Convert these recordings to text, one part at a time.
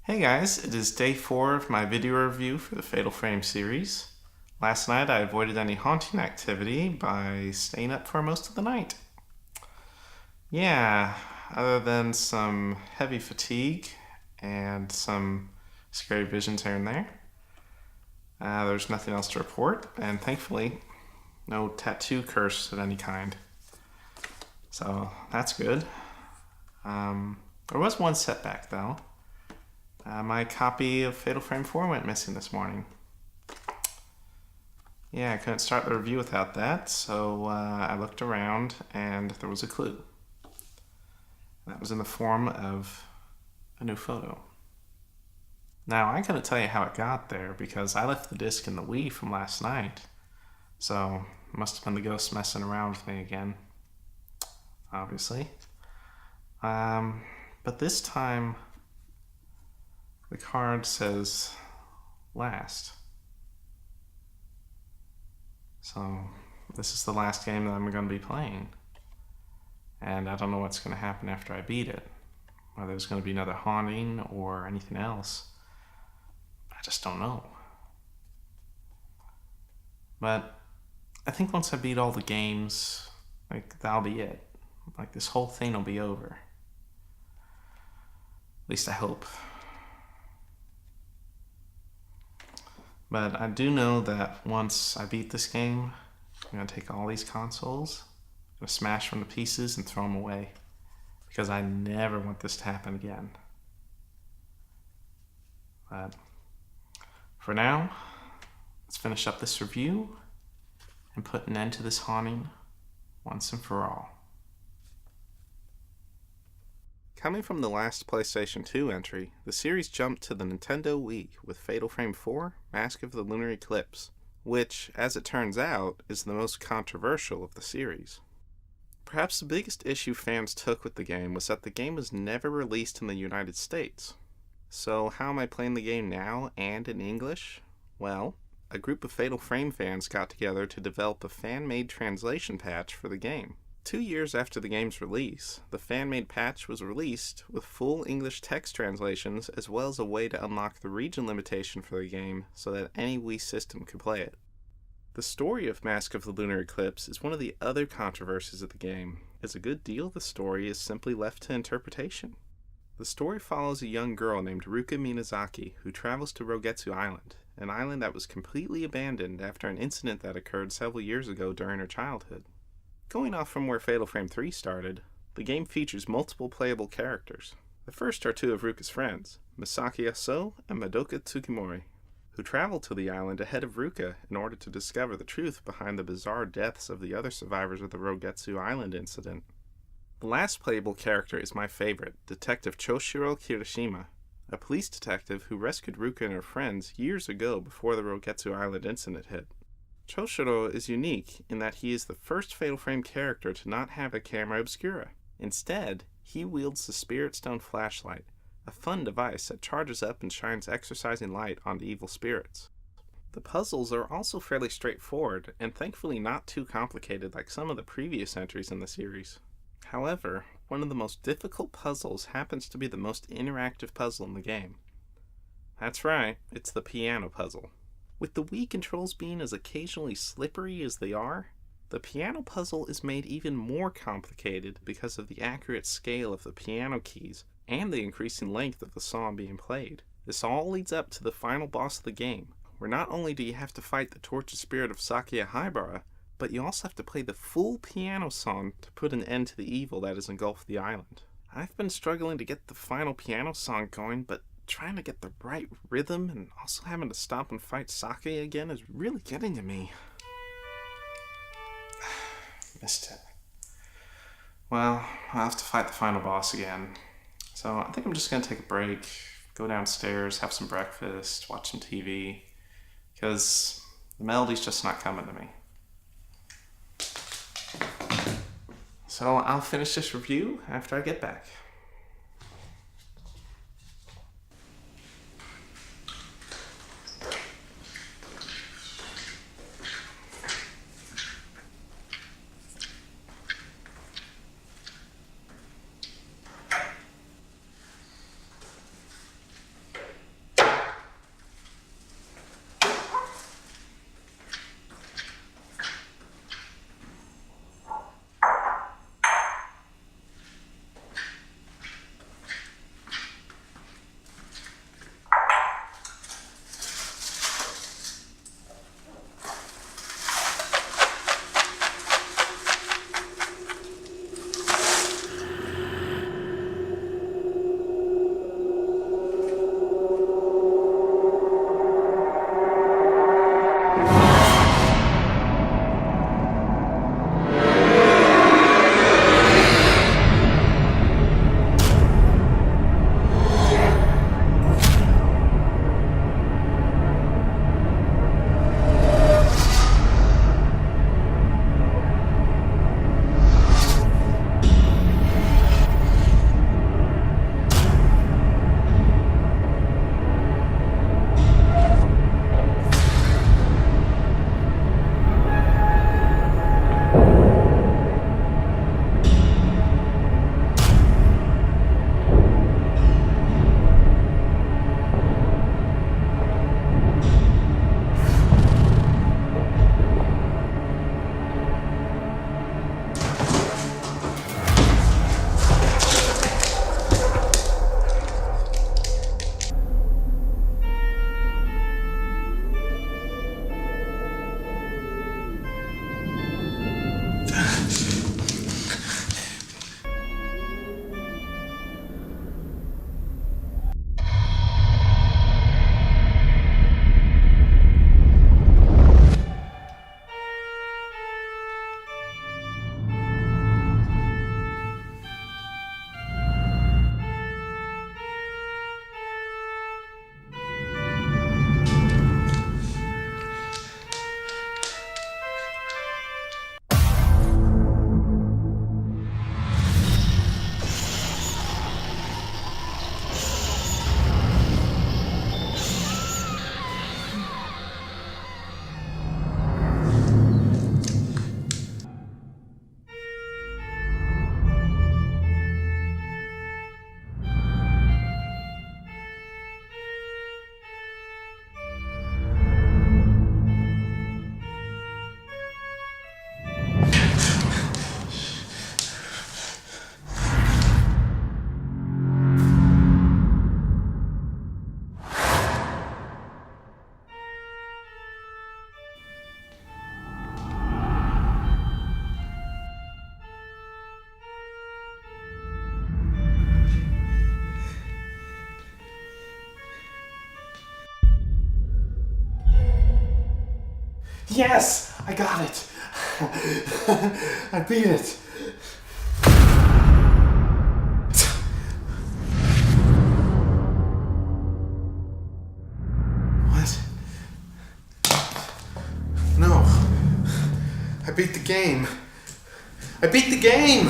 Hey guys, it is day 4 of my video review for the Fatal Frame series. Last night I avoided any haunting activity by staying up for most of the night. Yeah, other than some heavy fatigue and some scary visions here and there, there's nothing else to report, and thankfully, no tattoo curse of any kind. So that's good. There was one setback though. My copy of Fatal Frame 4 went missing this morning. Yeah, I couldn't start the review without that, so I looked around and there was a clue. That was in the form of a new photo. Now, I couldn't tell you how it got there because I left the disc in the Wii from last night, so it must have been the ghost messing around with me again, obviously. But this time, the card says last. So this is the last game that I'm going to be playing. And I don't know what's going to happen after I beat it. Whether there's going to be another haunting or anything else. I just don't know. But I think once I beat all the games, that'll be it. This whole thing will be over. At least I hope. But I do know that once I beat this game, I'm going to take all these consoles, I'm going to smash them to pieces and throw them away. Because I never want this to happen again. But for now, let's finish up this review and put an end to this haunting once and for all. Coming from the last PlayStation 2 entry, the series jumped to the Nintendo Wii with Fatal Frame 4, Mask of the Lunar Eclipse, which, as it turns out, is the most controversial of the series. Perhaps the biggest issue fans took with the game was that the game was never released in the United States. So how am I playing the game now and in English? Well, a group of Fatal Frame fans got together to develop a fan-made translation patch for the game. 2 years after the game's release, the fan-made patch was released with full English text translations as well as a way to unlock the region limitation for the game so that any Wii system could play it. The story of Mask of the Lunar Eclipse is one of the other controversies of the game, as a good deal of the story is simply left to interpretation. The story follows a young girl named Ruka Minazaki who travels to Rogetsu Island, an island that was completely abandoned after an incident that occurred several years ago during her childhood. Going off from where Fatal Frame 3 started, the game features multiple playable characters. The first are two of Ruka's friends, Misaki Aso and Madoka Tsukimori, who travel to the island ahead of Ruka in order to discover the truth behind the bizarre deaths of the other survivors of the Rogetsu Island incident. The last playable character is my favorite, Detective Choshiro Kirishima, a police detective who rescued Ruka and her friends years ago before the Rogetsu Island incident hit. Choshiro is unique in that he is the first Fatal Frame character to not have a camera obscura. Instead, he wields the Spirit Stone flashlight, a fun device that charges up and shines exorcising light onto evil spirits. The puzzles are also fairly straightforward, and thankfully not too complicated like some of the previous entries in the series. However, one of the most difficult puzzles happens to be the most interactive puzzle in the game. That's right, it's the piano puzzle. With the Wii controls being as occasionally slippery as they are, the piano puzzle is made even more complicated because of the accurate scale of the piano keys and the increasing length of the song being played. This all leads up to the final boss of the game, where not only do you have to fight the tortured spirit of Sakia Haibara, but you also have to play the full piano song to put an end to the evil that has engulfed the island. I've been struggling to get the final piano song going, but trying to get the right rhythm and also having to stop and fight Sake again is really getting to me. Missed it. Well, I'll have to fight the final boss again. So I think I'm just going to take a break, go downstairs, have some breakfast, watch some TV, because the melody's just not coming to me. So I'll finish this review after I get back. Yes! I got it! I beat it! What? No. I beat the game. I beat the game!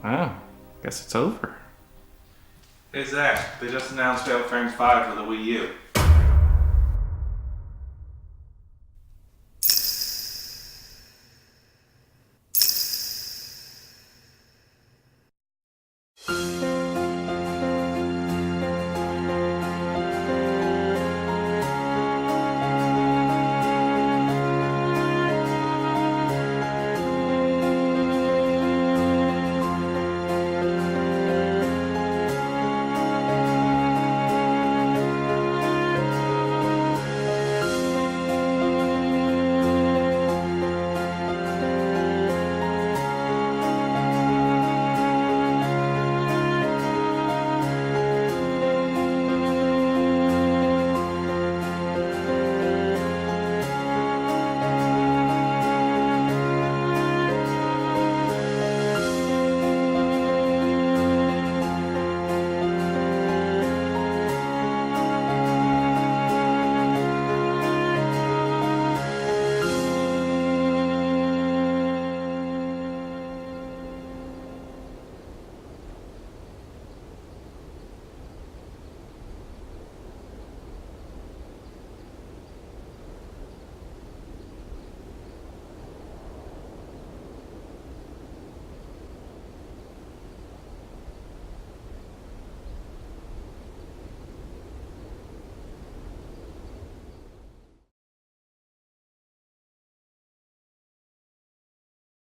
Wow, guess it's over. Hey Zack, they just announced Fatal Frame 5 for the Wii U.